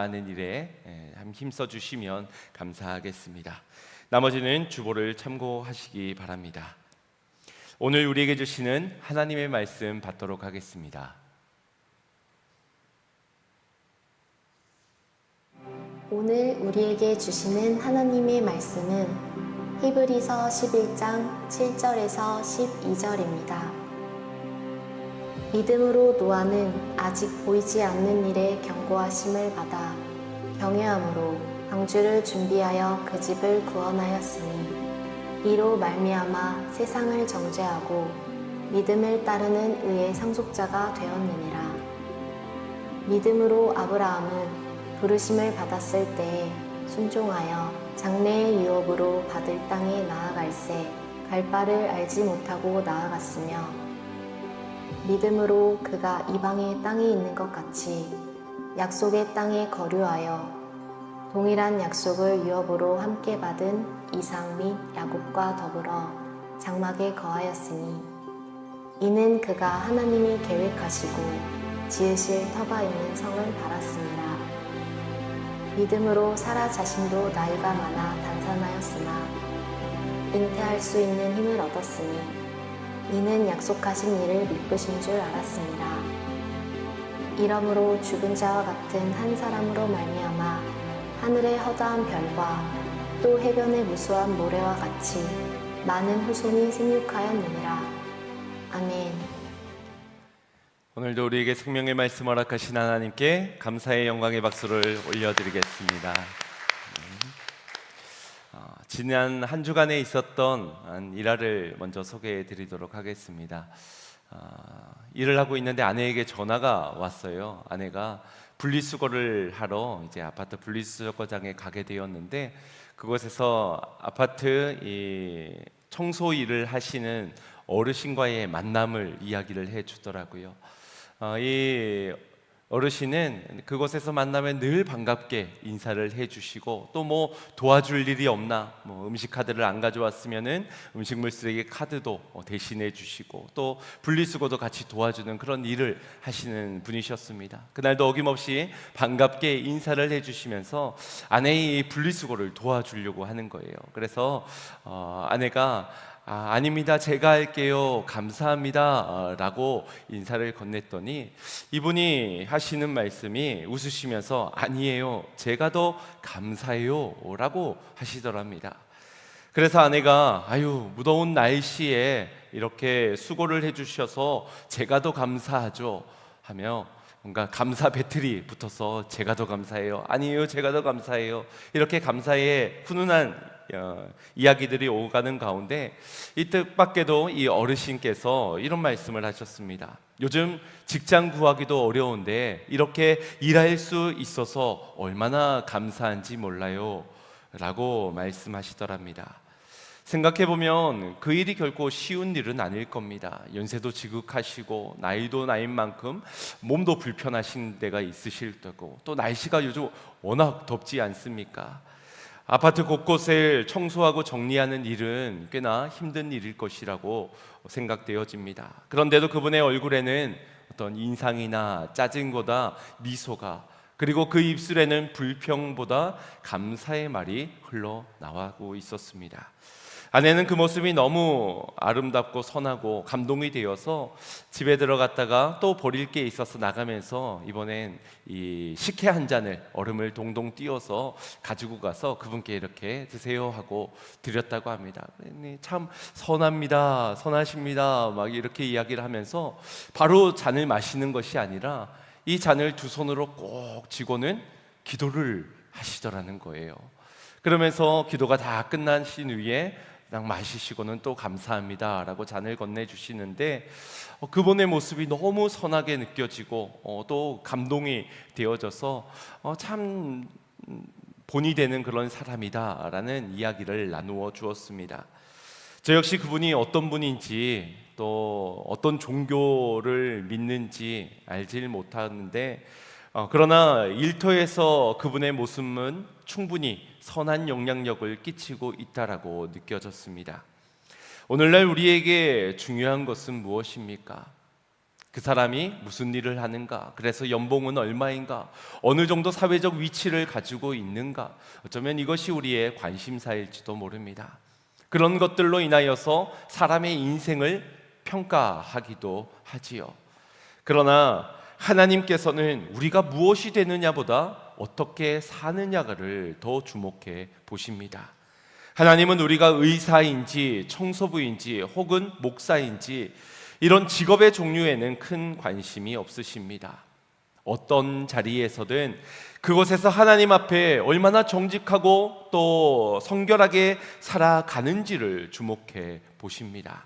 하는 일에 힘써 주시면 감사하겠습니다. 나머지는 주보를 참고하시기 바랍니다. 오늘 우리에게 주시는 하나님의 말씀 받도록 하겠습니다. 오늘 우리에게 주시는 하나님의 말씀은 히브리서 11장 7절에서 12절입니다. 믿음으로 노아는 아직 보이지 않는 일에 경고하심을 받아 경외함으로 방주를 준비하여 그 집을 구원하였으니 이로 말미암아 세상을 정죄하고 믿음을 따르는 의의 상속자가 되었느니라. 믿음으로 아브라함은 부르심을 받았을 때에 순종하여 장래의 유업으로 받을 땅에 나아갈새 갈 바를 알지 못하고 나아갔으며 믿음으로 그가 이방의 땅에 있는 것 같이 약속의 땅에 거류하여 동일한 약속을 유업으로 함께 받은 이삭 및 야곱과 더불어 장막에 거하였으니 이는 그가 하나님이 계획하시고 지으실 터가 있는 성을 바랐습니다. 믿음으로 사라 자신도 나이가 많아 단산하였으나 잉태할 수 있는 힘을 얻었으니 이는 약속하신 일을 미쁘신 줄 알았습니다. 이러므로 죽은 자와 같은 한 사람으로 말미암아 하늘의 허다한 별과 또 해변의 무수한 모래와 같이 많은 후손이 생육하였느니라. 아멘. 오늘도 우리에게 생명의 말씀 허락하신 하나님께 감사의 영광의 박수를 올려드리겠습니다. 지난 한 주간에 있었던 일화를 먼저 소개해 드리도록 하겠습니다. 일을 하고 있는데 아내에게 전화가 왔어요. 아내가 분리수거를 하러 이제 아파트 분리수거장에 가게 되었는데 그곳에서 아파트 청소 일을 하시는 어르신과의 만남을 이야기를 해주더라고요. 이 어르신은 그곳에서 만나면 늘 반갑게 인사를 해주시고 또 뭐 도와줄 일이 없나, 음식 카드를 안 가져왔으면은 음식물 쓰레기 카드도 대신해 주시고 또 분리수거도 같이 도와주는 그런 일을 하시는 분이셨습니다. 그날도 어김없이 반갑게 인사를 해주시면서 아내의 분리수거를 도와주려고 하는 거예요. 그래서 아내가 아닙니다. 제가 할게요. 감사합니다. 라고 인사를 건넸더니 이분이 하시는 말씀이 웃으시면서 아니에요. 제가 더 감사해요. 라고 하시더랍니다. 그래서 아내가 무더운 날씨에 이렇게 수고를 해주셔서 제가 더 감사하죠. 하며 뭔가 감사 배틀이 붙어서 제가 더 감사해요. 아니에요. 제가 더 감사해요. 이렇게 감사의 훈훈한 이야기들이 오가는 가운데 이 뜻밖에도 이 어르신께서 이런 말씀을 하셨습니다. 요즘 직장 구하기도 어려운데 이렇게 일할 수 있어서 얼마나 감사한지 몰라요 라고 말씀하시더랍니다. 생각해보면 그 일이 결코 쉬운 일은 아닐 겁니다. 연세도 지극하시고 나이도 나인 만큼 몸도 불편하신 데가 있으실 테고 또 날씨가 요즘 워낙 덥지 않습니까? 아파트 곳곳을 청소하고 정리하는 일은 꽤나 힘든 일일 것이라고 생각되어집니다. 그런데도 그분의 얼굴에는 어떤 인상이나 짜증보다 미소가, 그리고 그 입술에는 불평보다 감사의 말이 흘러나오고 있었습니다. 아내는 그 모습이 너무 아름답고 선하고 감동이 되어서 집에 들어갔다가 또 버릴 게 있어서 나가면서 이번엔 이 식혜 한 잔을 얼음을 동동 띄워서 가지고 가서 그분께 이렇게 드세요 하고 드렸다고 합니다. 참 선합니다, 선하십니다 막 이렇게 이야기를 하면서 바로 잔을 마시는 것이 아니라 이 잔을 두 손으로 꼭 쥐고는 기도를 하시더라는 거예요. 그러면서 기도가 다 끝나신 후에 그냥 마시시고는 또 감사합니다 라고 잔을 건네주시는데 그분의 모습이 너무 선하게 느껴지고 또 감동이 되어져서 참 본이 되는 그런 사람이다 라는 이야기를 나누어 주었습니다. 저 역시 그분이 어떤 분인지 또 어떤 종교를 믿는지 알질 못하는데 그러나 일터에서 그분의 모습은 충분히 선한 영향력을 끼치고 있다라고 느껴졌습니다. 오늘날 우리에게 중요한 것은 무엇입니까? 그 사람이 무슨 일을 하는가, 그래서 연봉은 얼마인가, 어느 정도 사회적 위치를 가지고 있는가, 어쩌면 이것이 우리의 관심사일지도 모릅니다. 그런 것들로 인하여서 사람의 인생을 평가하기도 하지요. 그러나 하나님께서는 우리가 무엇이 되느냐보다 어떻게 사느냐를 더 주목해 보십니다. 하나님은 우리가 의사인지 청소부인지 혹은 목사인지 이런 직업의 종류에는 큰 관심이 없으십니다. 어떤 자리에서든 그곳에서 하나님 앞에 얼마나 정직하고 또 성결하게 살아가는지를 주목해 보십니다.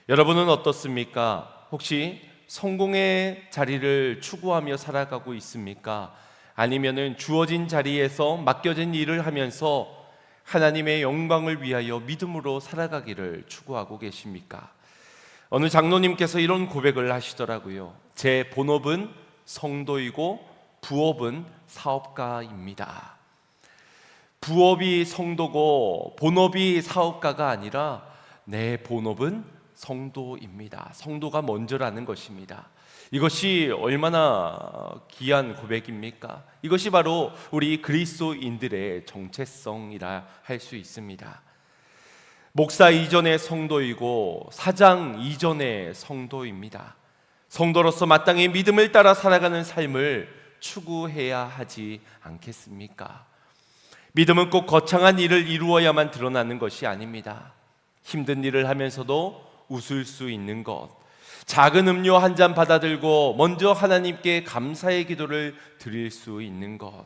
여러분은 어떻습니까? 혹시 성공의 자리를 추구하며 살아가고 있습니까? 아니면은 주어진 자리에서 맡겨진 일을 하면서 하나님의 영광을 위하여 믿음으로 살아가기를 추구하고 계십니까? 어느 장로님께서 이런 고백을 하시더라고요. 제 본업은 성도이고 부업은 사업가입니다. 부업이 성도고 본업이 사업가가 아니라 내 본업은 성도입니다. 성도가 먼저라는 것입니다. 이것이 얼마나 귀한 고백입니까? 이것이 바로 우리 그리스도인들의 정체성이라 할 수 있습니다. 목사 이전의 성도이고 사장 이전의 성도입니다. 성도로서 마땅히 믿음을 따라 살아가는 삶을 추구해야 하지 않겠습니까? 믿음은 꼭 거창한 일을 이루어야만 드러나는 것이 아닙니다. 힘든 일을 하면서도 웃을 수 있는 것, 작은 음료 한 잔 받아들고 먼저 하나님께 감사의 기도를 드릴 수 있는 것,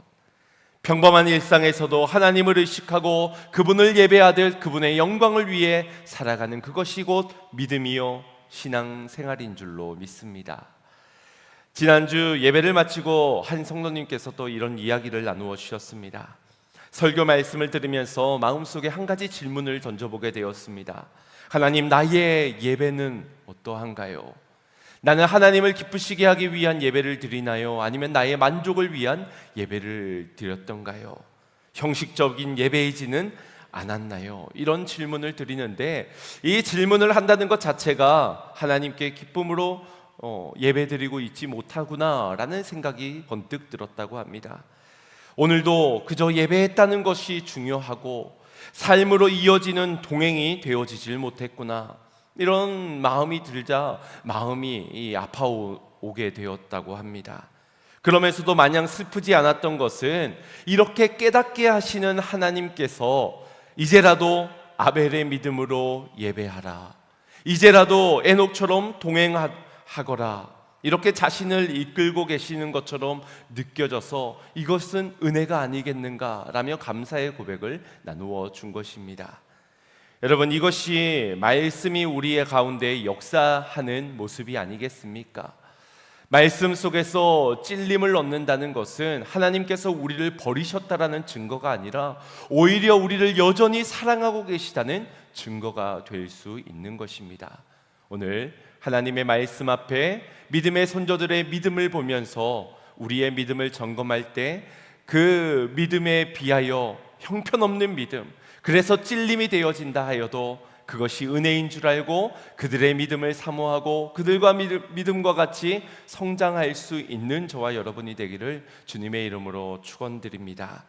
평범한 일상에서도 하나님을 의식하고 그분을 예배하듯 그분의 영광을 위해 살아가는 그것이 곧 믿음이요 신앙생활인 줄로 믿습니다. 지난주 예배를 마치고 한 성도님께서 또 이런 이야기를 나누어 주셨습니다. 설교 말씀을 들으면서 마음속에 한 가지 질문을 던져보게 되었습니다. 하나님, 나의 예배는 어떠한가요? 나는 하나님을 기쁘시게 하기 위한 예배를 드리나요? 아니면 나의 만족을 위한 예배를 드렸던가요? 형식적인 예배이지는 않았나요? 이런 질문을 드리는데, 이 질문을 한다는 것 자체가 하나님께 기쁨으로 예배 드리고 있지 못하구나 라는 생각이 번뜩 들었다고 합니다. 오늘도 그저 예배했다는 것이 중요하고 삶으로 이어지는 동행이 되어지질 못했구나, 이런 마음이 들자 마음이 아파오게 되었다고 합니다. 그러면서도 마냥 슬프지 않았던 것은 이렇게 깨닫게 하시는 하나님께서 이제라도 아벨의 믿음으로 예배하라, 이제라도 에녹처럼 동행하거라, 이렇게 자신을 이끌고 계시는 것처럼 느껴져서 이것은 은혜가 아니겠는가라며 감사의 고백을 나누어 준 것입니다. 여러분, 이것이 말씀이 우리의 가운데 역사하는 모습이 아니겠습니까? 말씀 속에서 찔림을 얻는다는 것은 하나님께서 우리를 버리셨다라는 증거가 아니라 오히려 우리를 여전히 사랑하고 계시다는 증거가 될 수 있는 것입니다. 오늘 하나님의 말씀 앞에 믿음의 선조들의 믿음을 보면서 우리의 믿음을 점검할 때 그 믿음에 비하여 형편없는 믿음, 그래서 찔림이 되어진다 하여도 그것이 은혜인 줄 알고 그들의 믿음을 사모하고 그들과 믿음과 같이 성장할 수 있는 저와 여러분이 되기를 주님의 이름으로 축원드립니다.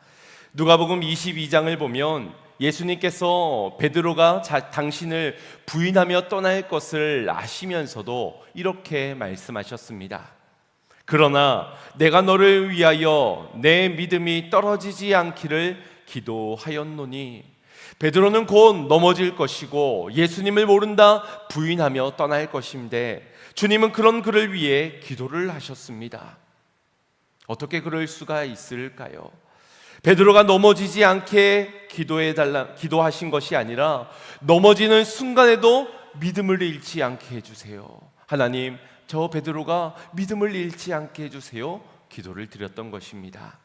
누가복음 22장을 보면 예수님께서 베드로가 당신을 부인하며 떠날 것을 아시면서도 이렇게 말씀하셨습니다. 그러나 내가 너를 위하여 내 믿음이 떨어지지 않기를 기도하였노니. 베드로는 곧 넘어질 것이고 예수님을 모른다 부인하며 떠날 것인데 주님은 그런 그를 위해 기도를 하셨습니다. 어떻게 그럴 수가 있을까요? 베드로가 넘어지지 않게 기도하신 것이 아니라 넘어지는 순간에도 믿음을 잃지 않게 해주세요. 하나님, 저 베드로가 믿음을 잃지 않게 해주세요. 기도를 드렸던 것입니다.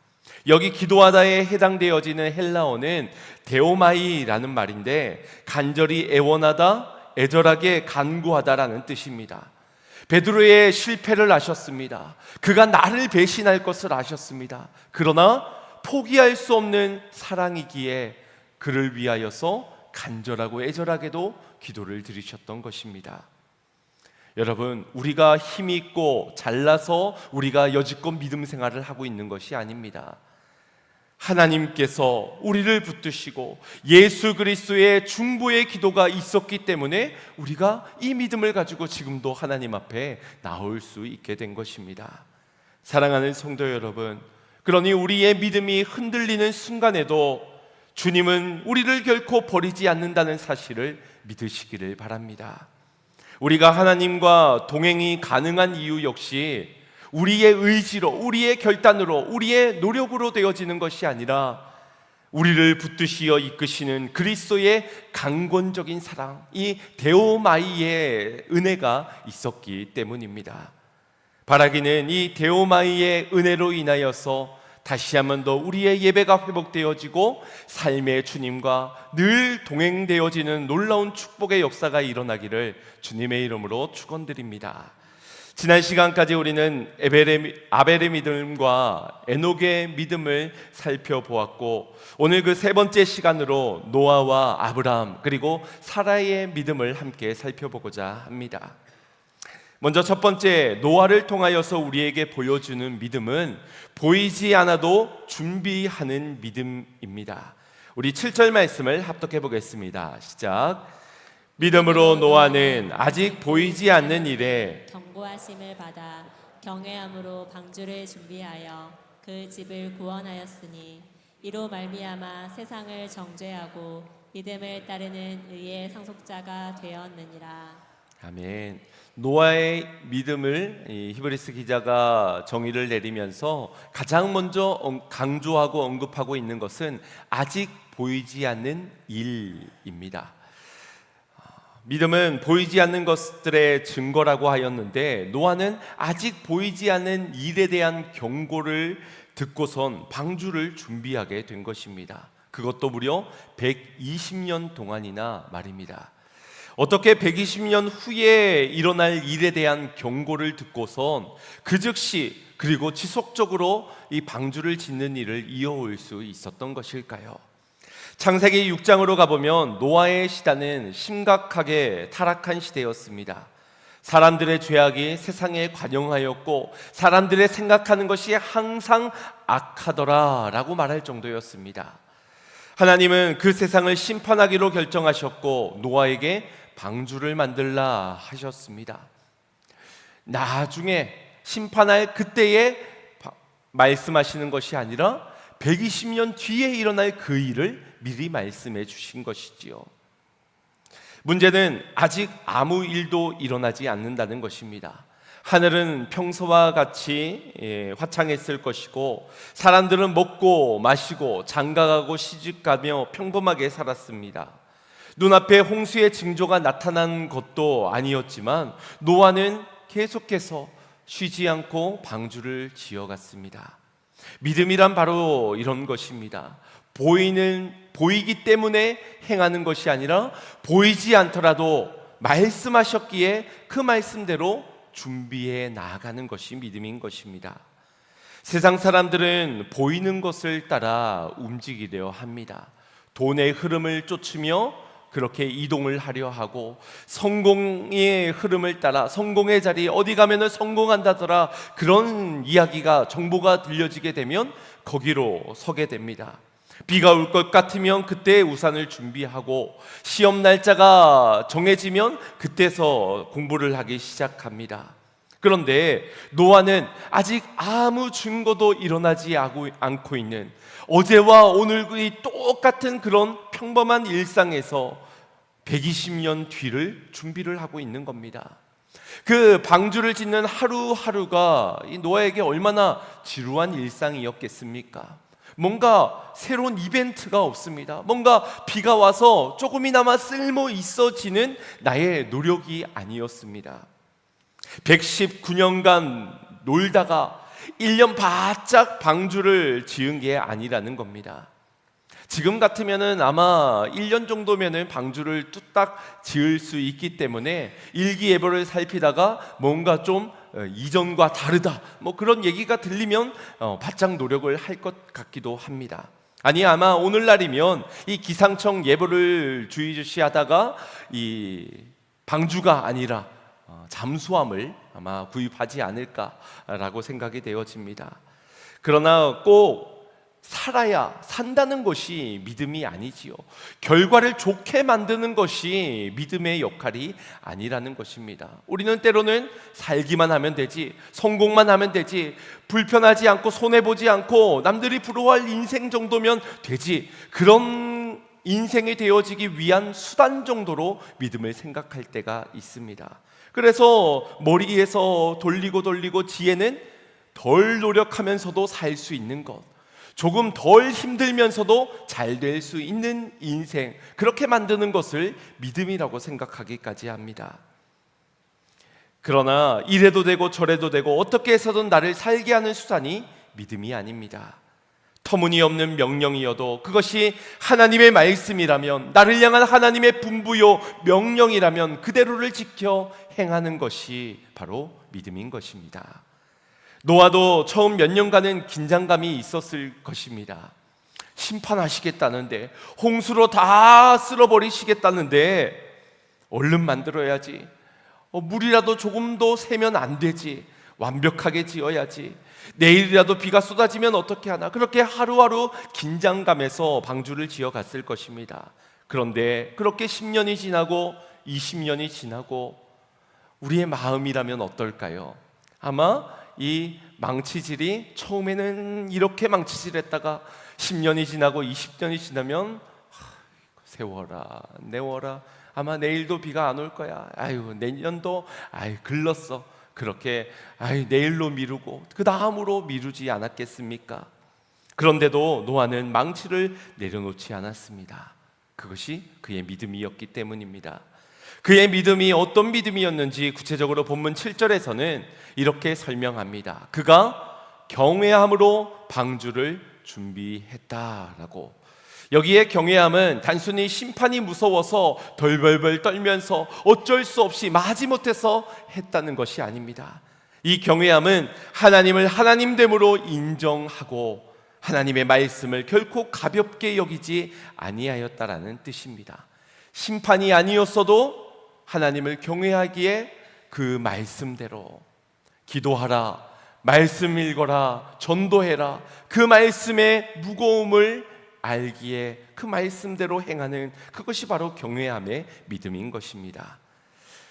여기 기도하다에 해당되어지는 헬라어는 데오마이라는 말인데 간절히 애원하다, 애절하게 간구하다라는 뜻입니다. 베드로의 실패를 아셨습니다. 그가 나를 배신할 것을 아셨습니다. 그러나 포기할 수 없는 사랑이기에 그를 위하여서 간절하고 애절하게도 기도를 드리셨던 것입니다. 여러분, 우리가 힘이 있고 잘나서 우리가 여지껏 믿음 생활을 하고 있는 것이 아닙니다. 하나님께서 우리를 붙드시고 예수 그리스도의 중보의 기도가 있었기 때문에 우리가 이 믿음을 가지고 지금도 하나님 앞에 나올 수 있게 된 것입니다. 사랑하는 성도 여러분, 그러니 우리의 믿음이 흔들리는 순간에도 주님은 우리를 결코 버리지 않는다는 사실을 믿으시기를 바랍니다. 우리가 하나님과 동행이 가능한 이유 역시 우리의 의지로, 우리의 결단으로, 우리의 노력으로 되어지는 것이 아니라 우리를 붙드시어 이끄시는 그리스도의 강권적인 사랑, 이 데오마이의 은혜가 있었기 때문입니다. 바라기는 이 데오마이의 은혜로 인하여서 다시 한 번 더 우리의 예배가 회복되어지고 삶의 주님과 늘 동행되어지는 놀라운 축복의 역사가 일어나기를 주님의 이름으로 축원드립니다. 지난 시간까지 우리는 아벨의 믿음과 에녹의 믿음을 살펴보았고, 오늘 그 세 번째 시간으로 노아와 아브라함 그리고 사라의 믿음을 함께 살펴보고자 합니다. 먼저 첫 번째, 노아를 통하여서 우리에게 보여주는 믿음은 보이지 않아도 준비하는 믿음입니다. 우리 7절 말씀을 합독해 보겠습니다. 시작. 믿음으로 노아는 아직 보이지 않는 일에 경고하심을 받아 경외함으로 방주를 준비하여 그 집을 구원하였으니 이로 말미암아 세상을 정죄하고 믿음을 따르는 의의 상속자가 되었느니라. 아멘. 노아의 믿음을 히브리스 기자가 정의를 내리면서 가장 먼저 강조하고 언급하고 있는 것은 아직 보이지 않는 일입니다. 믿음은 보이지 않는 것들의 증거라고 하였는데, 노아는 아직 보이지 않는 일에 대한 경고를 듣고선 방주를 준비하게 된 것입니다. 그것도 무려 120년 동안이나 말입니다. 어떻게 120년 후에 일어날 일에 대한 경고를 듣고선 그 즉시 그리고 지속적으로 이 방주를 짓는 일을 이어올 수 있었던 것일까요? 창세기 6장으로 가보면 노아의 시대는 심각하게 타락한 시대였습니다. 사람들의 죄악이 세상에 관영하였고 사람들의 생각하는 것이 항상 악하더라 라고 말할 정도였습니다. 하나님은 그 세상을 심판하기로 결정하셨고 노아에게 방주를 만들라 하셨습니다. 나중에 심판할 그때에 말씀하시는 것이 아니라 120년 뒤에 일어날 그 일을 미리 말씀해 주신 것이지요. 문제는 아직 아무 일도 일어나지 않는다는 것입니다. 하늘은 평소와 같이 화창했을 것이고 사람들은 먹고 마시고 장가가고 시집가며 평범하게 살았습니다. 눈앞에 홍수의 징조가 나타난 것도 아니었지만 노아는 계속해서 쉬지 않고 방주를 지어갔습니다. 믿음이란 바로 이런 것입니다. 보이기 때문에 행하는 것이 아니라 보이지 않더라도 말씀하셨기에 그 말씀대로 준비해 나아가는 것이 믿음인 것입니다. 세상 사람들은 보이는 것을 따라 움직이려 합니다. 돈의 흐름을 쫓으며 그렇게 이동을 하려 하고 성공의 흐름을 따라 성공의 자리 어디 가면은 성공한다더라 그런 이야기가 정보가 들려지게 되면 거기로 서게 됩니다. 비가 올 것 같으면 그때 우산을 준비하고 시험 날짜가 정해지면 그때서 공부를 하기 시작합니다. 그런데 노아는 아직 아무 증거도 일어나지 않고 있는 어제와 오늘의 똑같은 그런 평범한 일상에서 120년 뒤를 준비를 하고 있는 겁니다. 그 방주를 짓는 하루하루가 이 노아에게 얼마나 지루한 일상이었겠습니까? 뭔가 새로운 이벤트가 없습니다. 뭔가 비가 와서 조금이나마 쓸모 있어지는 나의 노력이 아니었습니다. 119년간 놀다가 1년 바짝 방주를 지은 게 아니라는 겁니다. 지금 같으면은 아마 1년 정도면은 방주를 뚝딱 지을 수 있기 때문에 일기예보를 살피다가 뭔가 좀 이전과 다르다 뭐 그런 얘기가 들리면 바짝 노력을 할 것 같기도 합니다. 아니 아마 오늘날이면 이 기상청 예보를 주의주시하다가 이 방주가 아니라 잠수함을 아마 구입하지 않을까라고 생각이 되어집니다. 그러나 꼭 산다는 것이 믿음이 아니지요. 결과를 좋게 만드는 것이 믿음의 역할이 아니라는 것입니다. 우리는 때로는 살기만 하면 되지, 성공만 하면 되지, 불편하지 않고 손해보지 않고 남들이 부러워할 인생 정도면 되지, 그런 인생이 되어지기 위한 수단 정도로 믿음을 생각할 때가 있습니다. 그래서 머리에서 돌리고 지혜는 덜 노력하면서도 살 수 있는 것, 조금 덜 힘들면서도 잘 될 수 있는 인생, 그렇게 만드는 것을 믿음이라고 생각하기까지 합니다. 그러나 이래도 되고 저래도 되고 어떻게 해서든 나를 살게 하는 수단이 믿음이 아닙니다. 터무니없는 명령이어도 그것이 하나님의 말씀이라면, 나를 향한 하나님의 분부요 명령이라면 그대로를 지켜 행하는 것이 바로 믿음인 것입니다. 노아도 처음 몇 년간은 긴장감이 있었을 것입니다. 심판하시겠다는데, 홍수로 다 쓸어버리시겠다는데 얼른 만들어야지, 물이라도 조금 더 새면 안 되지, 완벽하게 지어야지, 내일이라도 비가 쏟아지면 어떻게 하나, 그렇게 하루하루 긴장감에서 방주를 지어갔을 것입니다. 그런데 그렇게 10년이 지나고 20년이 지나고 우리의 마음이라면 어떨까요? 아마 이 망치질이 처음에는 이렇게 망치질했다가 10년이 지나고 20년이 지나면 세워라 내워라, 아마 내일도 비가 안 올 거야, 아유 내년도 글렀어, 그렇게 내일로 미루고 그 다음으로 미루지 않았겠습니까? 그런데도 노아는 망치를 내려놓지 않았습니다. 그것이 그의 믿음이었기 때문입니다. 그의 믿음이 어떤 믿음이었는지 구체적으로 본문 7절에서는 이렇게 설명합니다. 그가 경외함으로 방주를 준비했다라고. 여기에 경외함은 단순히 심판이 무서워서 덜벌벌 떨면서 어쩔 수 없이 마지못해서 했다는 것이 아닙니다. 이 경외함은 하나님을 하나님됨으로 인정하고 하나님의 말씀을 결코 가볍게 여기지 아니하였다라는 뜻입니다. 심판이 아니었어도 하나님을 경외하기에 그 말씀대로 기도하라, 말씀 읽어라, 전도해라, 그 말씀의 무거움을 알기에 그 말씀대로 행하는 그것이 바로 경외함의 믿음인 것입니다.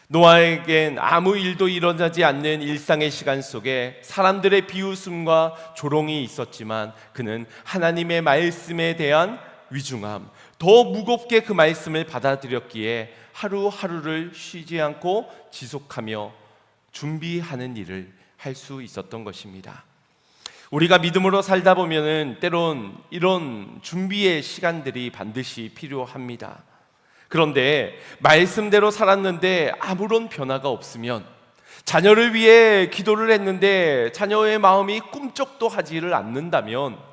노아에겐 아무 일도 일어나지 않는 일상의 시간 속에 사람들의 비웃음과 조롱이 있었지만 그는 하나님의 말씀에 대한 위중함, 더 무겁게 그 말씀을 받아들였기에 하루하루를 쉬지 않고 지속하며 준비하는 일을 할 수 있었던 것입니다. 우리가 믿음으로 살다 보면은 때론 이런 준비의 시간들이 반드시 필요합니다. 그런데 말씀대로 살았는데 아무런 변화가 없으면, 자녀를 위해 기도를 했는데 자녀의 마음이 꿈쩍도 하지를 않는다면,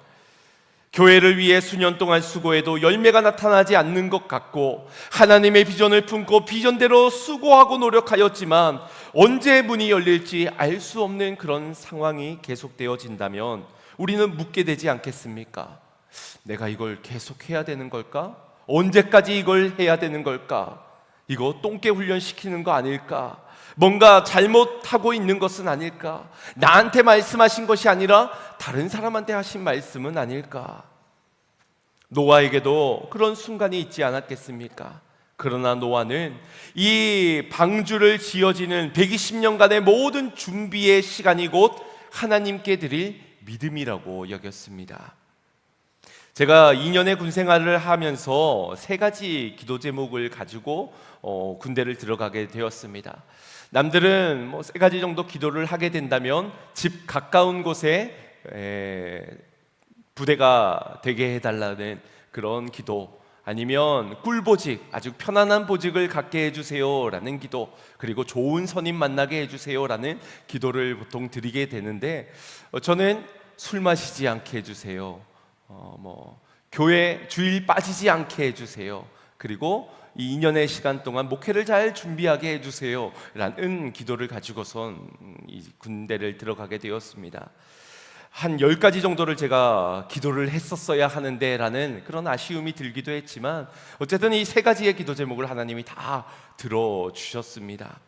교회를 위해 수년 동안 수고해도 열매가 나타나지 않는 것 같고, 하나님의 비전을 품고 비전대로 수고하고 노력하였지만 언제 문이 열릴지 알 수 없는 그런 상황이 계속되어진다면 우리는 묻게 되지 않겠습니까? 내가 이걸 계속 해야 되는 걸까? 언제까지 이걸 해야 되는 걸까? 이거 똥개 훈련시키는 거 아닐까? 뭔가 잘못하고 있는 것은 아닐까? 나한테 말씀하신 것이 아니라 다른 사람한테 하신 말씀은 아닐까? 노아에게도 그런 순간이 있지 않았겠습니까? 그러나 노아는 이 방주를 지어지는 120년간의 모든 준비의 시간이 곧 하나님께 드릴 믿음이라고 여겼습니다. 제가 2년의 군 생활을 하면서 3가지 기도 제목을 가지고 군대를 들어가게 되었습니다. 남들은 3가지 정도 기도를 하게 된다면 집 가까운 곳에 부대가 되게 해달라는 그런 기도, 아니면 꿀보직, 아주 편안한 보직을 갖게 해주세요 라는 기도, 그리고 좋은 선임 만나게 해주세요 라는 기도를 보통 드리게 되는데, 저는 술 마시지 않게 해주세요, 교회 주일 빠지지 않게 해주세요, 그리고 이 2년의 시간 동안 목회를 잘 준비하게 해주세요 라는 기도를 가지고선 이 군대를 들어가게 되었습니다. 한 10가지 정도를 제가 기도를 했었어야 하는데 라는 그런 아쉬움이 들기도 했지만 어쨌든 이 3가지의 기도 제목을 하나님이 다 들어주셨습니다.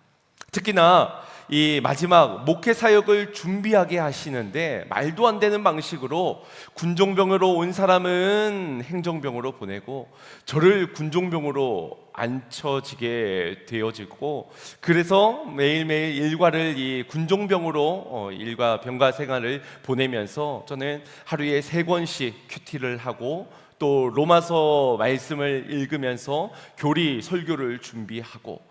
특히나 이 마지막 목회 사역을 준비하게 하시는데 말도 안 되는 방식으로 군종병으로 온 사람은 행정병으로 보내고 저를 군종병으로 앉혀지게 되어지고, 그래서 매일매일 일과를 이 군종병으로 일과 병가 생활을 보내면서 저는 하루에 3권씩 큐티를 하고 또 로마서 말씀을 읽으면서 교리 설교를 준비하고,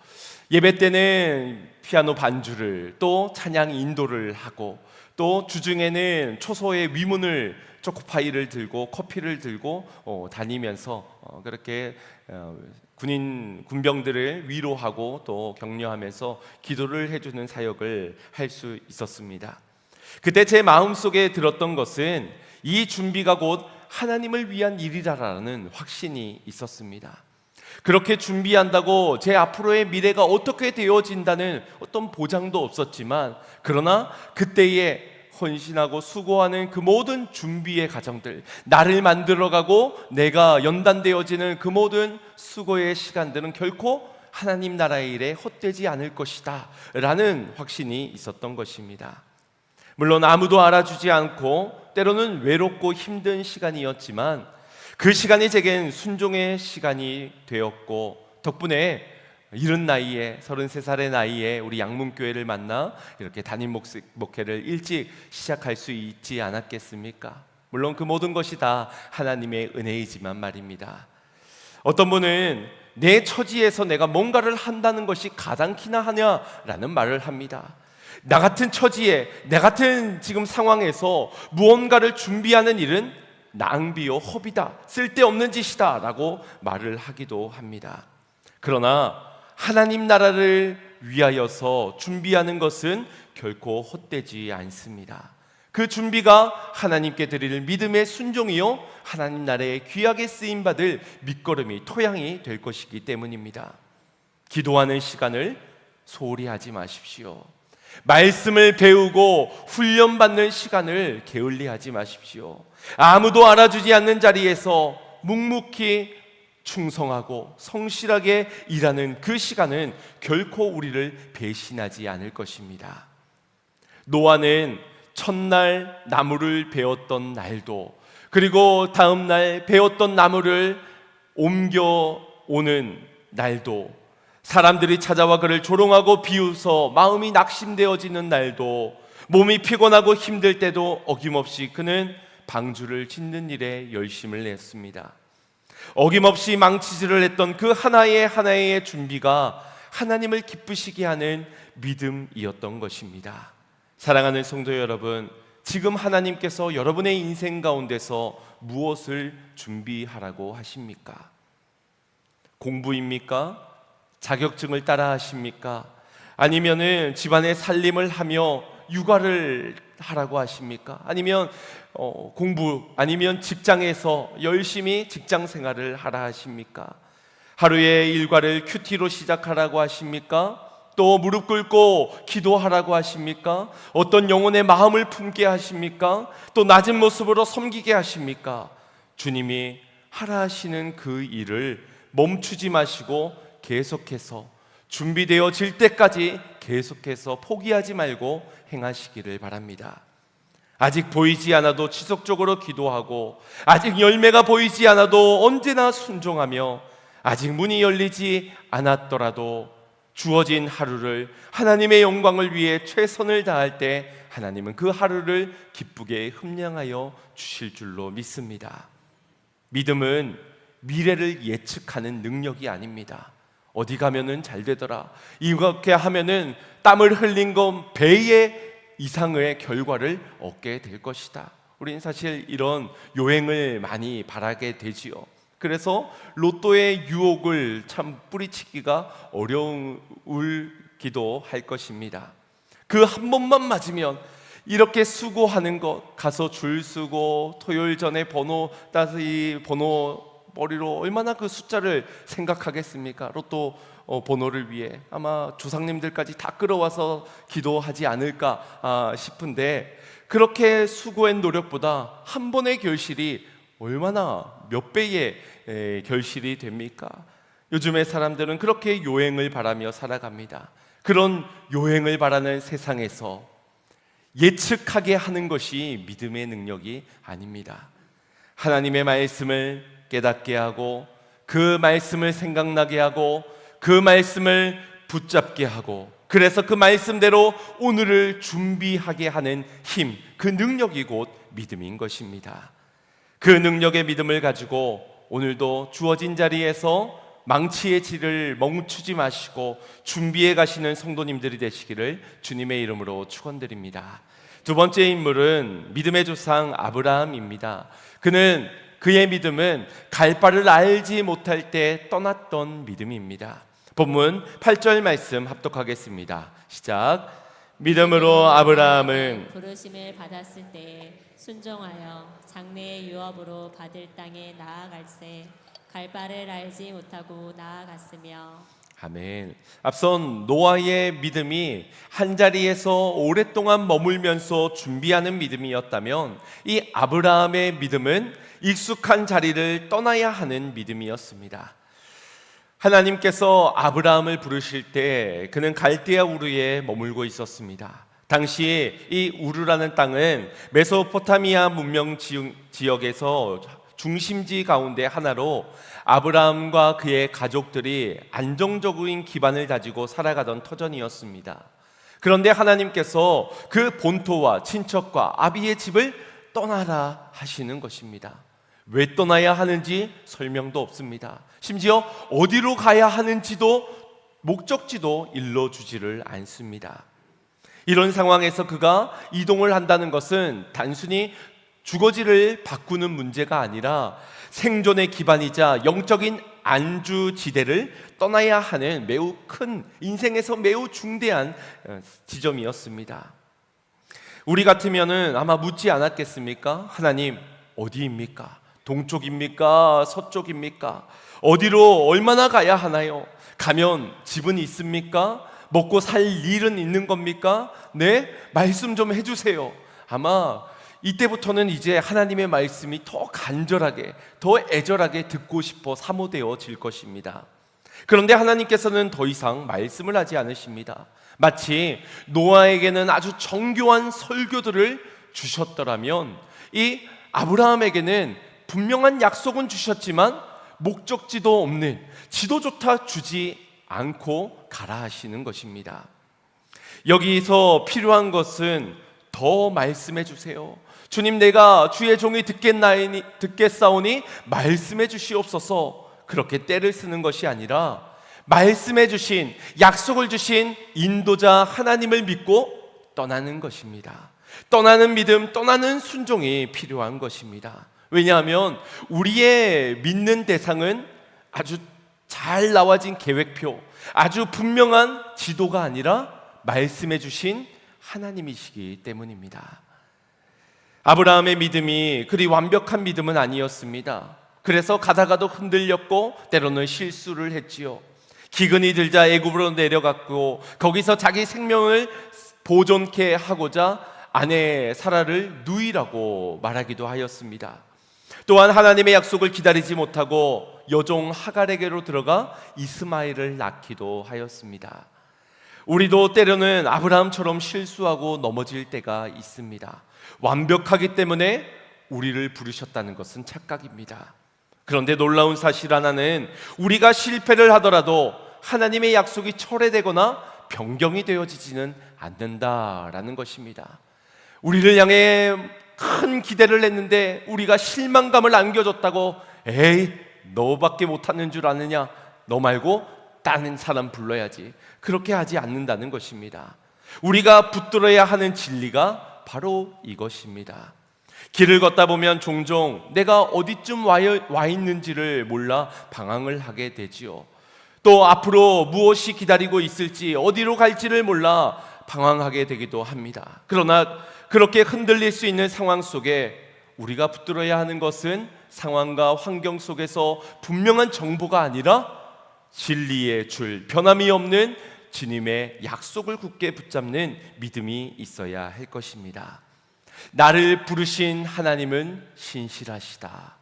예배 때는 피아노 반주를 또 찬양 인도를 하고, 또 주중에는 초소의 위문을 초코파이를 들고 커피를 들고 다니면서 그렇게 군병들을 위로하고 또 격려하면서 기도를 해주는 사역을 할 수 있었습니다. 그때 제 마음속에 들었던 것은 이 준비가 곧 하나님을 위한 일이라는 확신이 있었습니다. 그렇게 준비한다고 제 앞으로의 미래가 어떻게 되어진다는 어떤 보장도 없었지만, 그러나 그때에 헌신하고 수고하는 그 모든 준비의 과정들, 나를 만들어가고 내가 연단되어지는 그 모든 수고의 시간들은 결코 하나님 나라의 일에 헛되지 않을 것이다 라는 확신이 있었던 것입니다. 물론 아무도 알아주지 않고 때로는 외롭고 힘든 시간이었지만 그 시간이 제겐 순종의 시간이 되었고, 덕분에 이른 나이에 33살의 나이에 우리 양문교회를 만나 이렇게 담임 목회를 일찍 시작할 수 있지 않았겠습니까? 물론 그 모든 것이 다 하나님의 은혜이지만 말입니다. 어떤 분은 내 처지에서 내가 뭔가를 한다는 것이 가당키나 하냐라는 말을 합니다. 나 같은 처지에, 나 같은 지금 상황에서 무언가를 준비하는 일은 낭비요 허비다, 쓸데없는 짓이다 라고 말을 하기도 합니다. 그러나 하나님 나라를 위하여서 준비하는 것은 결코 헛되지 않습니다. 그 준비가 하나님께 드릴 믿음의 순종이요 하나님 나라에 귀하게 쓰임받을 밑거름이 토양이 될 것이기 때문입니다. 기도하는 시간을 소홀히 하지 마십시오. 말씀을 배우고 훈련받는 시간을 게을리하지 마십시오. 아무도 알아주지 않는 자리에서 묵묵히 충성하고 성실하게 일하는 그 시간은 결코 우리를 배신하지 않을 것입니다. 노아는 첫날 나무를 베었던 날도, 그리고 다음날 베었던 나무를 옮겨오는 날도, 사람들이 찾아와 그를 조롱하고 비웃어 마음이 낙심되어지는 날도, 몸이 피곤하고 힘들 때도 어김없이 그는 방주를 짓는 일에 열심을 냈습니다. 어김없이 망치질을 했던 그 하나의 준비가 하나님을 기쁘시게 하는 믿음이었던 것입니다. 사랑하는 성도 여러분, 지금 하나님께서 여러분의 인생 가운데서 무엇을 준비하라고 하십니까? 공부입니까? 자격증을 따라 하십니까? 아니면은 집안의 살림을 하며 육아를 하라고 하십니까? 아니면 공부, 아니면 직장에서 열심히 직장 생활을 하라 하십니까? 하루의 일과를 큐티로 시작하라고 하십니까? 또 무릎 꿇고 기도하라고 하십니까? 어떤 영혼의 마음을 품게 하십니까? 또 낮은 모습으로 섬기게 하십니까? 주님이 하라 하시는 그 일을 멈추지 마시고 계속해서 준비되어질 때까지 계속해서 포기하지 말고 행하시기를 바랍니다. 아직 보이지 않아도 지속적으로 기도하고, 아직 열매가 보이지 않아도 언제나 순종하며, 아직 문이 열리지 않았더라도 주어진 하루를 하나님의 영광을 위해 최선을 다할 때 하나님은 그 하루를 기쁘게 흠량하여 주실 줄로 믿습니다. 믿음은 미래를 예측하는 능력이 아닙니다. 어디 가면은 잘 되더라, 이렇게 하면은 땀을 흘린 건 배의 이상의 결과를 얻게 될 것이다. 우리는 사실 이런 요행을 많이 바라게 되지요. 그래서 로또의 유혹을 참 뿌리치기가 어려울기도 할 것입니다. 그 한 번만 맞으면 이렇게 수고하는 것, 가서 줄 서고 토요일 전에 번호 따서 이 번호 머리로 얼마나 그 숫자를 생각하겠습니까? 로또 번호를 위해 아마 조상님들까지 다 끌어와서 기도하지 않을까 싶은데, 그렇게 수고한 노력보다 한 번의 결실이 얼마나 몇 배의 결실이 됩니까? 요즘의 사람들은 그렇게 요행을 바라며 살아갑니다. 그런 요행을 바라는 세상에서 예측하게 하는 것이 믿음의 능력이 아닙니다. 하나님의 말씀을 깨닫게 하고 그 말씀을 생각나게 하고 그 말씀을 붙잡게 하고 그래서 그 말씀대로 오늘을 준비하게 하는 힘, 그 능력이 곧 믿음인 것입니다. 그 능력의 믿음을 가지고 오늘도 주어진 자리에서 망치의 질을 멈추지 마시고 준비해 가시는 성도님들이 되시기를 주님의 이름으로 축원드립니다. 두 번째 인물은 믿음의 조상 아브라함입니다. 그의 믿음은 갈 바를 알지 못할 때 떠났던 믿음입니다. 본문 8절 말씀 합독하겠습니다. 시작. 믿음으로 아브라함은 부르심을 받았을 때 순종하여 장래의 유업으로 받을 땅에 나아갈새 갈 바를 알지 못하고 나아갔으며. 아멘. 앞선 노아의 믿음이 한자리에서 오랫동안 머물면서 준비하는 믿음이었다면 이 아브라함의 믿음은 익숙한 자리를 떠나야 하는 믿음이었습니다. 하나님께서 아브라함을 부르실 때 그는 갈대아 우르에 머물고 있었습니다. 당시 이 우르라는 땅은 메소포타미아 문명 지역에서 중심지 가운데 하나로 아브라함과 그의 가족들이 안정적인 기반을 가지고 살아가던 터전이었습니다. 그런데 하나님께서 그 본토와 친척과 아비의 집을 떠나라 하시는 것입니다. 왜 떠나야 하는지 설명도 없습니다. 심지어 어디로 가야 하는지도 목적지도 일러주지를 않습니다. 이런 상황에서 그가 이동을 한다는 것은 단순히 주거지를 바꾸는 문제가 아니라 생존의 기반이자 영적인 안주지대를 떠나야 하는 매우 큰 인생에서 매우 중대한 지점이었습니다. 우리 같으면은 아마 묻지 않았겠습니까? 하나님 어디입니까? 동쪽입니까? 서쪽입니까? 어디로 얼마나 가야 하나요? 가면 집은 있습니까? 먹고 살 일은 있는 겁니까? 네? 말씀 좀 해주세요. 아마 이때부터는 이제 하나님의 말씀이 더 간절하게, 더 애절하게 듣고 싶어 사모되어질 것입니다. 그런데 하나님께서는 더 이상 말씀을 하지 않으십니다. 마치 노아에게는 아주 정교한 설교들을 주셨더라면 이 아브라함에게는 분명한 약속은 주셨지만 목적지도 없는 지도조차 주지 않고 가라 하시는 것입니다. 여기서 필요한 것은 더 말씀해 주세요. 주님, 내가 주의 종이 듣겠사오니 말씀해 주시옵소서. 그렇게 때를 쓰는 것이 아니라 말씀해 주신, 약속을 주신 인도자 하나님을 믿고 떠나는 것입니다. 떠나는 믿음, 떠나는 순종이 필요한 것입니다. 왜냐하면 우리의 믿는 대상은 아주 잘 나와진 계획표, 아주 분명한 지도가 아니라 말씀해 주신 하나님이시기 때문입니다. 아브라함의 믿음이 그리 완벽한 믿음은 아니었습니다. 그래서 가다가도 흔들렸고 때로는 실수를 했지요. 기근이 들자 애굽으로 내려갔고 거기서 자기 생명을 보존케 하고자 아내 사라를 누이라고 말하기도 하였습니다. 또한 하나님의 약속을 기다리지 못하고 여종 하갈에게로 들어가 이스마엘을 낳기도 하였습니다. 우리도 때로는 아브라함처럼 실수하고 넘어질 때가 있습니다. 완벽하기 때문에 우리를 부르셨다는 것은 착각입니다. 그런데 놀라운 사실 하나는 우리가 실패를 하더라도 하나님의 약속이 철회되거나 변경이 되어지지는 않는다라는 것입니다. 우리를 향해 큰 기대를 했는데 우리가 실망감을 안겨줬다고 에이 너밖에 못하는 줄 아느냐, 너 말고 다른 사람 불러야지, 그렇게 하지 않는다는 것입니다. 우리가 붙들어야 하는 진리가 바로 이것입니다. 길을 걷다 보면 종종 내가 어디쯤 와 있는지를 몰라 방황을 하게 되지요. 또 앞으로 무엇이 기다리고 있을지, 어디로 갈지를 몰라 방황하게 되기도 합니다. 그러나 그렇게 흔들릴 수 있는 상황 속에 우리가 붙들어야 하는 것은 상황과 환경 속에서 분명한 정보가 아니라 진리의 줄, 변함이 없는 주님의 약속을 굳게 붙잡는 믿음이 있어야 할 것입니다. 나를 부르신 하나님은 신실하시다.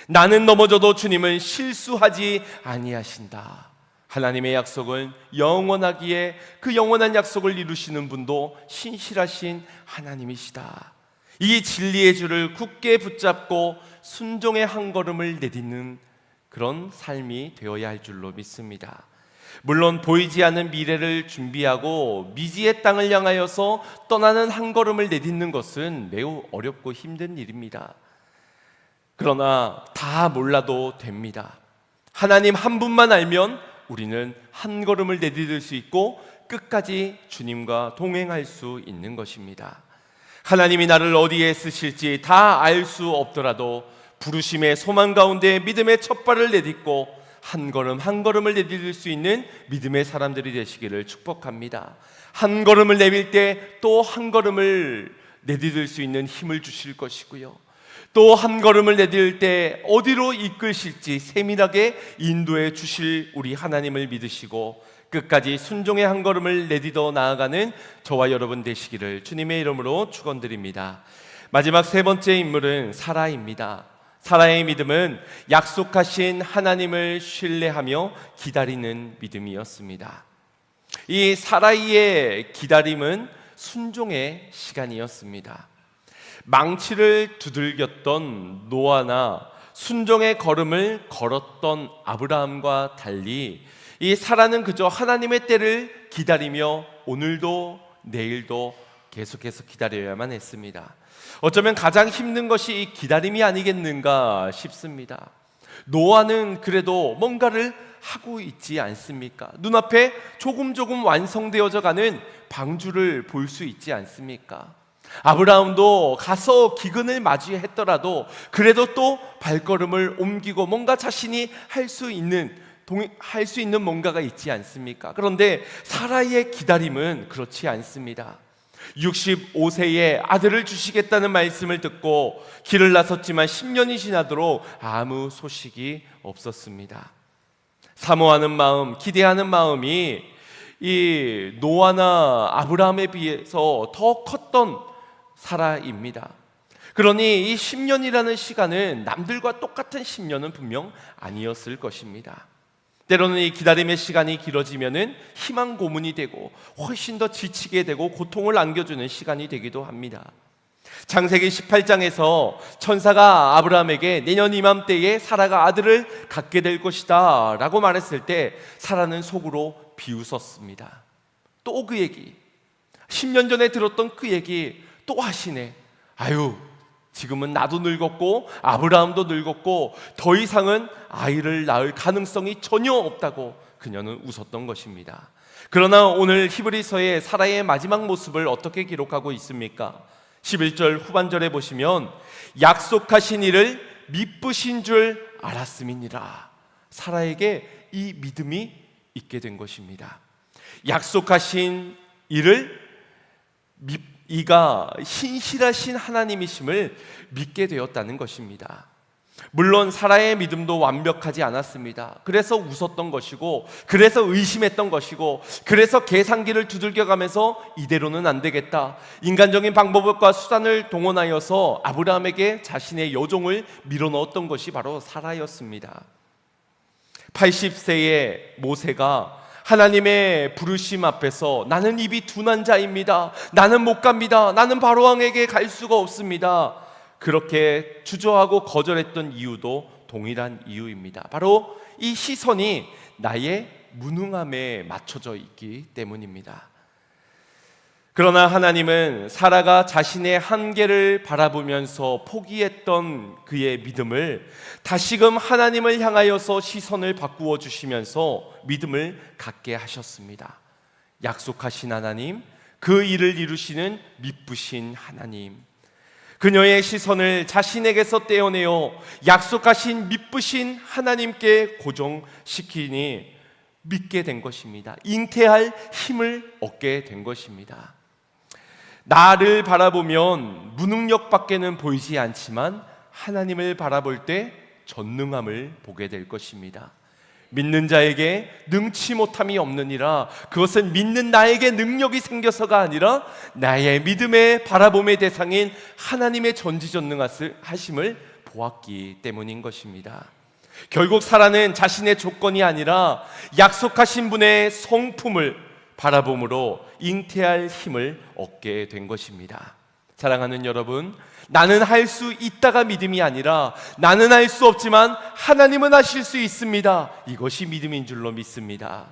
나는 넘어져도 주님은 실수하지 아니하신다. 하나님의 약속은 영원하기에 그 영원한 약속을 이루시는 분도 신실하신 하나님이시다. 이 진리의 줄을 굳게 붙잡고 순종의 한 걸음을 내딛는 그런 삶이 되어야 할 줄로 믿습니다. 물론 보이지 않는 미래를 준비하고 미지의 땅을 향하여서 떠나는 한 걸음을 내딛는 것은 매우 어렵고 힘든 일입니다. 그러나 다 몰라도 됩니다. 하나님 한 분만 알면 우리는 한 걸음을 내디딜 수 있고 끝까지 주님과 동행할 수 있는 것입니다. 하나님이 나를 어디에 쓰실지 다 알 수 없더라도 부르심의 소망 가운데 믿음의 첫발을 내딛고 한 걸음 한 걸음을 내디딜 수 있는 믿음의 사람들이 되시기를 축복합니다. 한 걸음을 내밀 때 또 한 걸음을 내디딜 수 있는 힘을 주실 것이고요, 또 한 걸음을 내딜 때 어디로 이끌실지 세밀하게 인도해 주실 우리 하나님을 믿으시고 끝까지 순종의 한 걸음을 내딛어 나아가는 저와 여러분 되시기를 주님의 이름으로 축원드립니다. 마지막 세 번째 인물은 사라입니다. 사라의 믿음은 약속하신 하나님을 신뢰하며 기다리는 믿음이었습니다. 이 사라이의 기다림은 순종의 시간이었습니다. 망치를 두들겼던 노아나 순종의 걸음을 걸었던 아브라함과 달리 이 사라는 그저 하나님의 때를 기다리며 오늘도 내일도 계속해서 기다려야만 했습니다. 어쩌면 가장 힘든 것이 이 기다림이 아니겠는가 싶습니다. 노아는 그래도 뭔가를 하고 있지 않습니까? 눈앞에 조금 완성되어져 가는 방주를 볼 수 있지 않습니까? 아브라함도 가서 기근을 맞이했더라도 그래도 또 발걸음을 옮기고 뭔가 자신이 할 수 있는 뭔가가 있지 않습니까? 그런데 사라의 기다림은 그렇지 않습니다. 65세에 아들을 주시겠다는 말씀을 듣고 길을 나섰지만 10년이 지나도록 아무 소식이 없었습니다. 사모하는 마음, 기대하는 마음이 이 노아나 아브라함에 비해서 더 컸던 사라입니다. 그러니 이 10년이라는 시간은 남들과 똑같은 10년은 분명 아니었을 것입니다. 때로는 이 기다림의 시간이 길어지면은 희망 고문이 되고 훨씬 더 지치게 되고 고통을 안겨주는 시간이 되기도 합니다. 창세기 18장에서 천사가 아브라함에게 내년 이맘때에 사라가 아들을 갖게 될 것이다 라고 말했을 때 사라는 속으로 비웃었습니다. 또 그 얘기, 10년 전에 들었던 그 얘기 또 하시네. 아유, 지금은 나도 늙었고 아브라함도 늙었고 더 이상은 아이를 낳을 가능성이 전혀 없다고 그녀는 웃었던 것입니다. 그러나 오늘 히브리서의 사라의 마지막 모습을 어떻게 기록하고 있습니까? 11절 후반절에 보시면 약속하신 이를 미쁘신 줄 알았음이니라. 사라에게 이 믿음이 있게 된 것입니다. 약속하신 이를 이가 신실하신 하나님이심을 믿게 되었다는 것입니다. 물론 사라의 믿음도 완벽하지 않았습니다. 그래서 웃었던 것이고, 그래서 의심했던 것이고, 그래서 계산기를 두들겨가면서 이대로는 안 되겠다, 인간적인 방법과 수단을 동원하여서 아브라함에게 자신의 여종을 밀어넣었던 것이 바로 사라였습니다. 80세의 모세가 하나님의 부르심 앞에서 나는 입이 둔한 자입니다, 나는 못 갑니다, 나는 바로왕에게 갈 수가 없습니다, 그렇게 주저하고 거절했던 이유도 동일한 이유입니다. 바로 이 시선이 나의 무능함에 맞춰져 있기 때문입니다. 그러나 하나님은 사라가 자신의 한계를 바라보면서 포기했던 그의 믿음을 다시금 하나님을 향하여서 시선을 바꾸어 주시면서 믿음을 갖게 하셨습니다. 약속하신 하나님, 그 일을 이루시는 미쁘신 하나님, 그녀의 시선을 자신에게서 떼어내어 약속하신 미쁘신 하나님께 고정시키니 믿게 된 것입니다. 잉태할 힘을 얻게 된 것입니다. 나를 바라보면 무능력밖에는 보이지 않지만 하나님을 바라볼 때 전능함을 보게 될 것입니다. 믿는 자에게 능치 못함이 없느니라. 그것은 믿는 나에게 능력이 생겨서가 아니라 나의 믿음의 바라봄의 대상인 하나님의 전지전능하심을 보았기 때문인 것입니다. 결국 사라는 자신의 조건이 아니라 약속하신 분의 성품을 바라봄으로 잉태할 힘을 얻게 된 것입니다. 사랑하는 여러분, 나는 할 수 있다가 믿음이 아니라 나는 할 수 없지만 하나님은 하실 수 있습니다. 이것이 믿음인 줄로 믿습니다.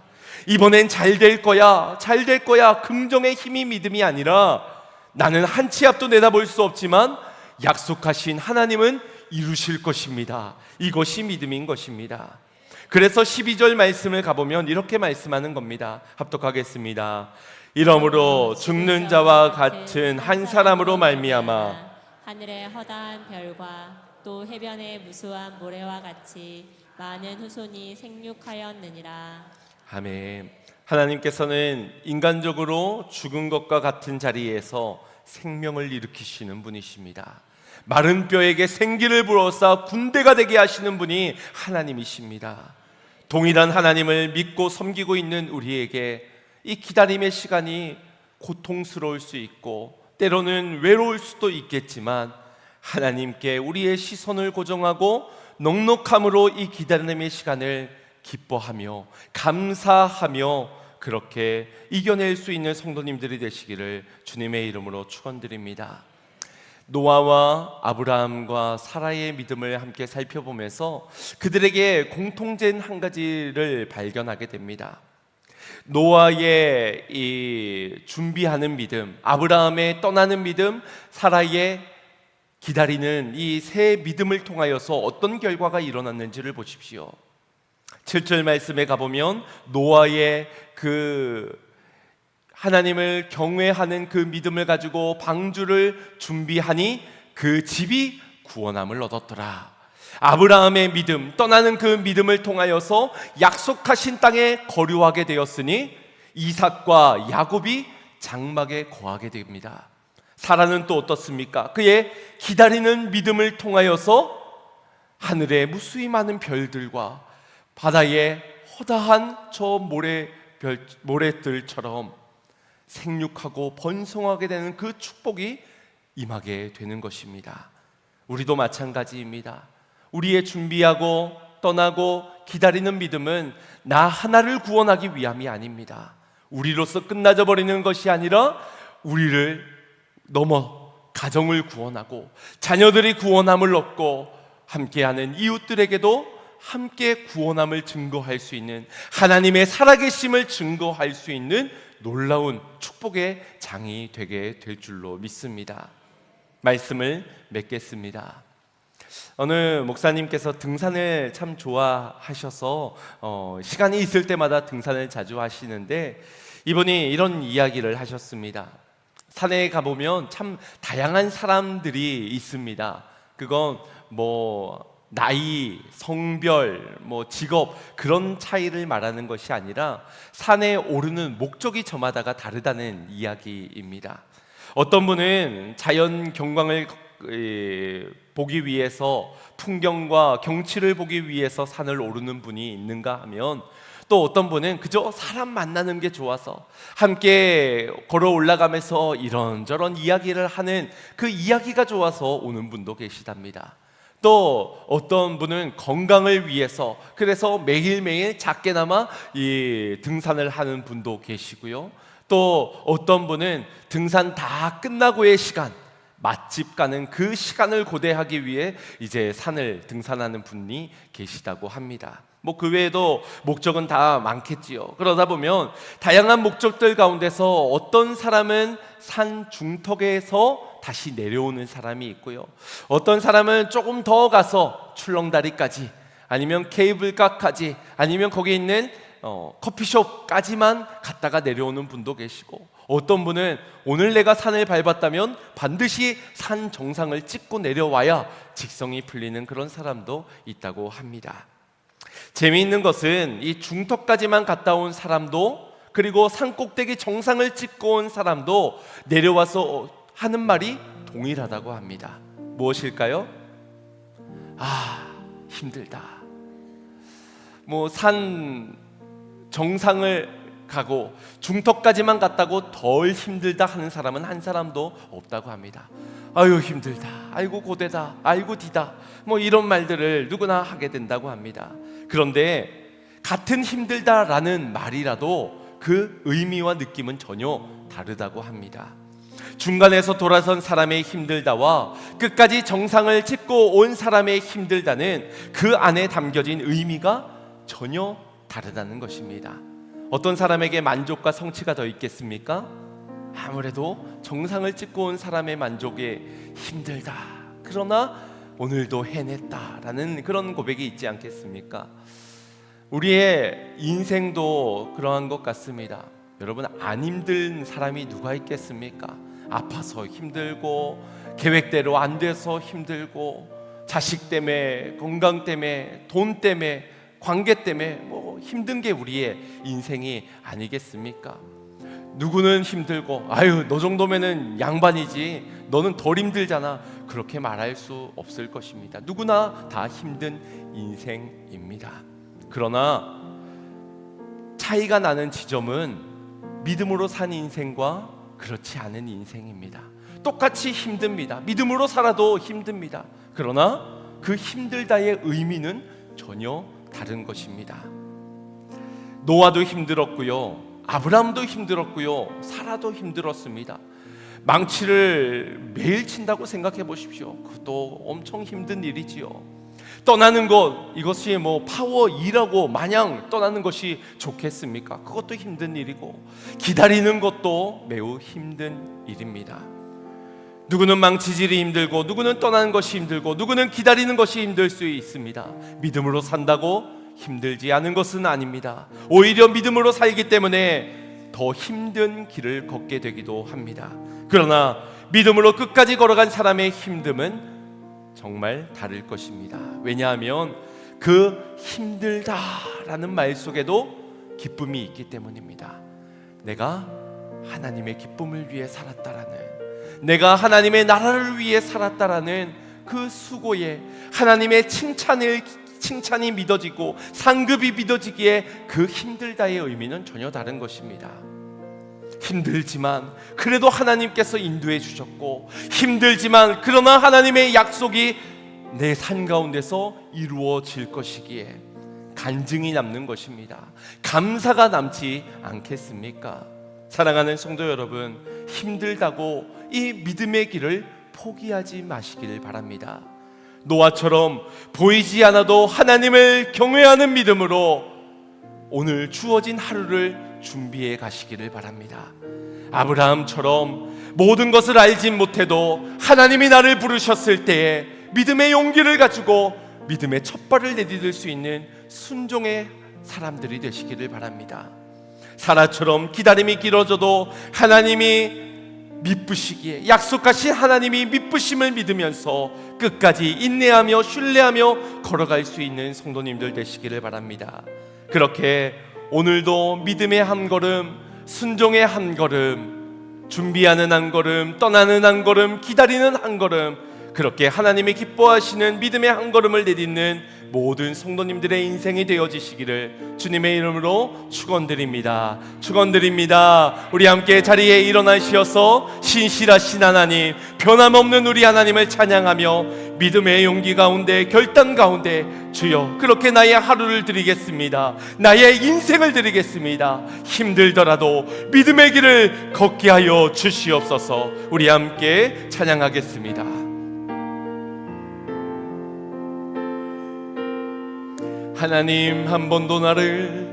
이번엔 잘 될 거야, 잘 될 거야, 긍정의 힘이 믿음이 아니라 나는 한 치 앞도 내다볼 수 없지만 약속하신 하나님은 이루실 것입니다. 이것이 믿음인 것입니다. 그래서 12절 말씀을 가보면 이렇게 말씀하는 겁니다. 합독하겠습니다. 이러므로 죽는 자와 같은 한 사람으로 말미암아 하늘의 허다한 별과 또 해변의 무수한 모래와 같이 많은 후손이 생육하였느니라. 아멘. 하나님께서는 인간적으로 죽은 것과 같은 자리에서 생명을 일으키시는 분이십니다. 마른 뼈에게 생기를 불어서 군대가 되게 하시는 분이 하나님이십니다. 동일한 하나님을 믿고 섬기고 있는 우리에게 이 기다림의 시간이 고통스러울 수 있고 때로는 외로울 수도 있겠지만 하나님께 우리의 시선을 고정하고 넉넉함으로 이 기다림의 시간을 기뻐하며 감사하며 그렇게 이겨낼 수 있는 성도님들이 되시기를 주님의 이름으로 축원드립니다. 노아와 아브라함과 사라의 믿음을 함께 살펴보면서 그들에게 공통된 한 가지를 발견하게 됩니다. 노아의 이 준비하는 믿음, 아브라함의 떠나는 믿음, 사라의 기다리는 이 세 믿음을 통하여서 어떤 결과가 일어났는지를 보십시오. 7절 말씀에 가보면 노아의 그 하나님을 경외하는 그 믿음을 가지고 방주를 준비하니 그 집이 구원함을 얻었더라. 아브라함의 믿음, 떠나는 그 믿음을 통하여서 약속하신 땅에 거류하게 되었으니 이삭과 야곱이 장막에 거하게 됩니다. 사라는 또 어떻습니까? 그의 기다리는 믿음을 통하여서 하늘에 무수히 많은 별들과 바다의 허다한 저 모래들처럼 생육하고 번성하게 되는 그 축복이 임하게 되는 것입니다. 우리도 마찬가지입니다. 우리의 준비하고 떠나고 기다리는 믿음은 나 하나를 구원하기 위함이 아닙니다. 우리로서 끝나져 버리는 것이 아니라 우리를 넘어 가정을 구원하고 자녀들이 구원함을 얻고 함께하는 이웃들에게도 함께 구원함을 증거할 수 있는 하나님의 살아계심을 증거할 수 있는 놀라운 축복의 장이 되게 될 줄로 믿습니다. 말씀을 맺겠습니다. 어느 목사님께서 등산을 참 좋아하셔서 시간이 있을 때마다 등산을 자주 하시는데 이분이 이런 이야기를 하셨습니다. 산에 가보면 참 다양한 사람들이 있습니다. 그건 나이, 성별, 직업 그런 차이를 말하는 것이 아니라 산에 오르는 목적이 저마다가 다르다는 이야기입니다. 어떤 분은 자연 경관을 보기 위해서 풍경과 경치를 보기 위해서 산을 오르는 분이 있는가 하면 또 어떤 분은 그저 사람 만나는 게 좋아서 함께 걸어 올라가면서 이런저런 이야기를 하는 그 이야기가 좋아서 오는 분도 계시답니다. 또 어떤 분은 건강을 위해서 그래서 매일매일 작게나마 이 등산을 하는 분도 계시고요. 또 어떤 분은 등산 다 끝나고의 시간, 맛집 가는 그 시간을 고대하기 위해 이제 산을 등산하는 분이 계시다고 합니다. 그 외에도 목적은 다 많겠지요. 그러다 보면 다양한 목적들 가운데서 어떤 사람은 산 중턱에서 다시 내려오는 사람이 있고요. 어떤 사람은 조금 더 가서 출렁다리까지 아니면 케이블카까지 아니면 거기 있는 커피숍까지만 갔다가 내려오는 분도 계시고 어떤 분은 오늘 내가 산을 밟았다면 반드시 산 정상을 찍고 내려와야 직성이 풀리는 그런 사람도 있다고 합니다. 재미있는 것은 이 중턱까지만 갔다 온 사람도 그리고 산 꼭대기 정상을 찍고 온 사람도 내려와서 하는 말이 동일하다고 합니다. 무엇일까요? 힘들다. 산 정상을 가고 중턱까지만 갔다고 덜 힘들다 하는 사람은 한 사람도 없다고 합니다. 아유 힘들다, 아이고 고되다, 아이고 디다, 뭐 이런 말들을 누구나 하게 된다고 합니다. 그런데 같은 힘들다라는 말이라도 그 의미와 느낌은 전혀 다르다고 합니다. 중간에서 돌아선 사람의 힘들다와 끝까지 정상을 짚고 온 사람의 힘들다는 그 안에 담겨진 의미가 전혀 다르다는 것입니다. 어떤 사람에게 만족과 성취가 더 있겠습니까? 아무래도 정상을 찍고 온 사람의 만족에 힘들다, 그러나 오늘도 해냈다라는 그런 고백이 있지 않겠습니까? 우리의 인생도 그러한 것 같습니다. 여러분, 안 힘든 사람이 누가 있겠습니까? 아파서 힘들고, 계획대로 안 돼서 힘들고, 자식 때문에, 건강 때문에, 돈 때문에, 관계 때문에 뭐 힘든 게 우리의 인생이 아니겠습니까? 누구는 힘들고, 아유 너 정도면은 양반이지, 너는 덜 힘들잖아, 그렇게 말할 수 없을 것입니다. 누구나 다 힘든 인생입니다. 그러나 차이가 나는 지점은 믿음으로 산 인생과 그렇지 않은 인생입니다. 똑같이 힘듭니다. 믿음으로 살아도 힘듭니다. 그러나 그 힘들다의 의미는 전혀 다른 것입니다. 노아도 힘들었고요, 아브라함도 힘들었고요, 사라도 힘들었습니다. 망치를 매일 친다고 생각해 보십시오. 그것도 엄청 힘든 일이지요. 떠나는 것, 이것이 뭐 파워 2라고 마냥 떠나는 것이 좋겠습니까? 그것도 힘든 일이고, 기다리는 것도 매우 힘든 일입니다. 누구는 망치질이 힘들고, 누구는 떠나는 것이 힘들고, 누구는 기다리는 것이 힘들 수 있습니다. 믿음으로 산다고 힘들지 않은 것은 아닙니다. 오히려 믿음으로 살기 때문에 더 힘든 길을 걷게 되기도 합니다. 그러나 믿음으로 끝까지 걸어간 사람의 힘듦은 정말 다를 것입니다. 왜냐하면 그 힘들다라는 말 속에도 기쁨이 있기 때문입니다. 내가 하나님의 기쁨을 위해 살았다라는, 내가 하나님의 나라를 위해 살았다라는 그 수고에 하나님의 칭찬이 믿어지고 상급이 믿어지기에 그 힘들다의 의미는 전혀 다른 것입니다. 힘들지만 그래도 하나님께서 인도해 주셨고, 힘들지만 그러나 하나님의 약속이 내 삶 가운데서 이루어질 것이기에 간증이 남는 것입니다. 감사가 남지 않겠습니까? 사랑하는 성도 여러분, 힘들다고 이 믿음의 길을 포기하지 마시길 바랍니다. 노아처럼 보이지 않아도 하나님을 경외하는 믿음으로 오늘 주어진 하루를 준비해 가시기를 바랍니다. 아브라함처럼 모든 것을 알진 못해도 하나님이 나를 부르셨을 때에 믿음의 용기를 가지고 믿음의 첫발을 내디딜 수 있는 순종의 사람들이 되시기를 바랍니다. 사라처럼 기다림이 길어져도 하나님이 미쁘시기에, 약속하신 하나님이 미쁘심을 믿으면서 끝까지 인내하며 신뢰하며 걸어갈 수 있는 성도님들 되시기를 바랍니다. 그렇게 오늘도 믿음의 한 걸음, 순종의 한 걸음, 준비하는 한 걸음, 떠나는 한 걸음, 기다리는 한 걸음, 그렇게 하나님이 기뻐하시는 믿음의 한 걸음을 내딛는 모든 성도님들의 인생이 되어지시기를 주님의 이름으로 축원드립니다. 축원드립니다. 우리 함께 자리에 일어나시어서 신실하신 하나님, 변함없는 우리 하나님을 찬양하며 믿음의 용기 가운데, 결단 가운데 주여 그렇게 나의 하루를 드리겠습니다. 나의 인생을 드리겠습니다. 힘들더라도 믿음의 길을 걷게 하여 주시옵소서. 우리 함께 찬양하겠습니다. 하나님 한 번도 나를,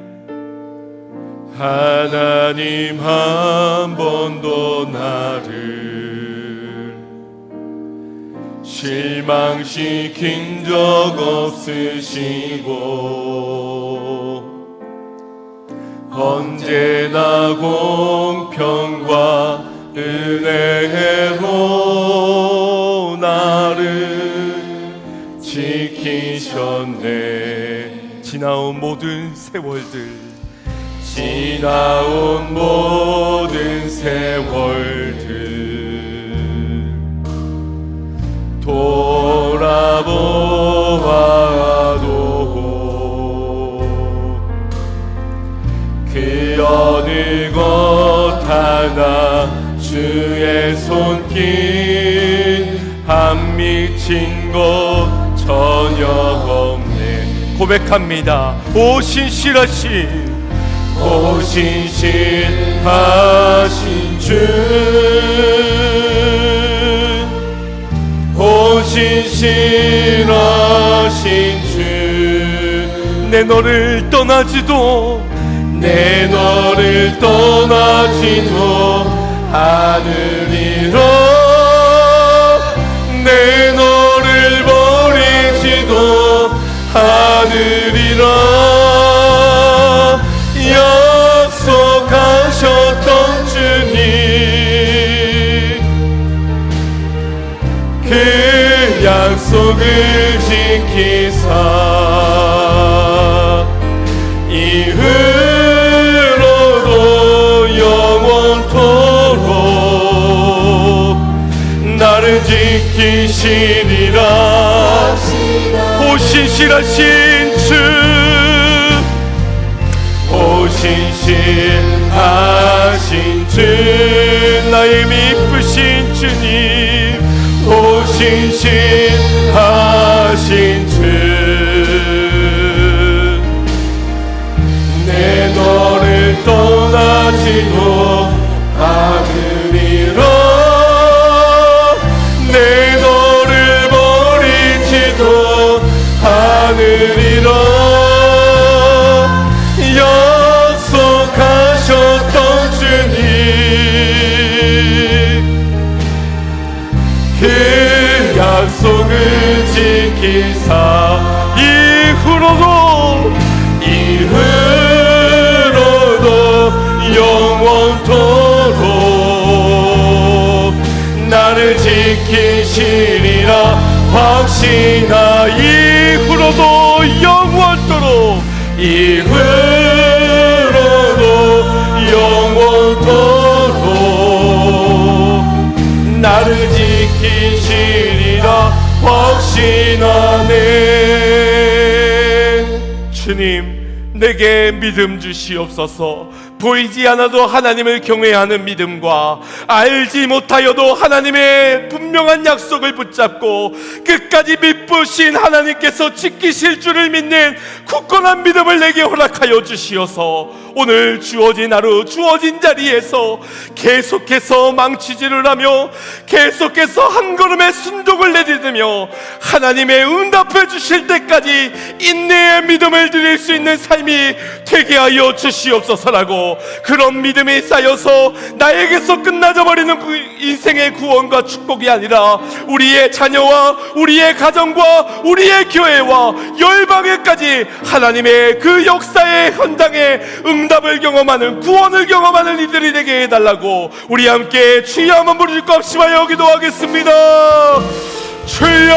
하나님 한 번도 나를 실망시킨 적 없으시고 언제나 공평과 은혜로 나를 지키셨네. 지나온 모든 세월들, 지나온 모든 세월들 돌아보아도 그 어느 것 하나 주의 손길 주신 것 전혀 없네. 고백합니다. 오 신실하신 주, 오 신실하신 주, 내 너를 떠나지도 않으리라. 내 너를 버리지도 않으리라. 약속하셨던 주님, 그 약속을 지키사 이후로도 영원토록 나를 지키시리라. 오 신실하신 주, 오 신실하신 주, 나의 미쁘신 주님, 오 신실하신 주, 내 너를 떠나지도 않으리라. 내 너를 버리지도 않으리라. 약속하셨던 주님, 그 약속을 지키사 이후로도 영원토록 나를 지키시리라. 확신하 이후로도 영원토록 나를 지키시리라. 확신하네. 주님, 내게 믿음 주시옵소서. 보이지 않아도 하나님을 경외하는 믿음과 알지 못하여도 하나님의 분명한 약속을 붙잡고 끝까지 믿으신 하나님께서 지키실 줄을 믿는 굳건한 믿음을 내게 허락하여 주시어서 오늘 주어진 하루 주어진 자리에서 계속해서 망치질을 하며 계속해서 한 걸음의 순종을 내딛으며 하나님의 응답해 주실 때까지 인내의 믿음을 드릴 수 있는 삶이 되게 하여 주시옵소서라고, 그런 믿음이 쌓여서 나에게서 끝나져 버리는 그 인생의 구원과 축복이 아니라 우리의 자녀와 우리의 가정과 우리의 교회와 열방에까지 하나님의 그 역사의 현장에 응답을 경험하는, 구원을 경험하는 이들이 되게 해달라고 우리 함께 주여 한번 부르실 것 합심하여 기도하겠습니다. 주여,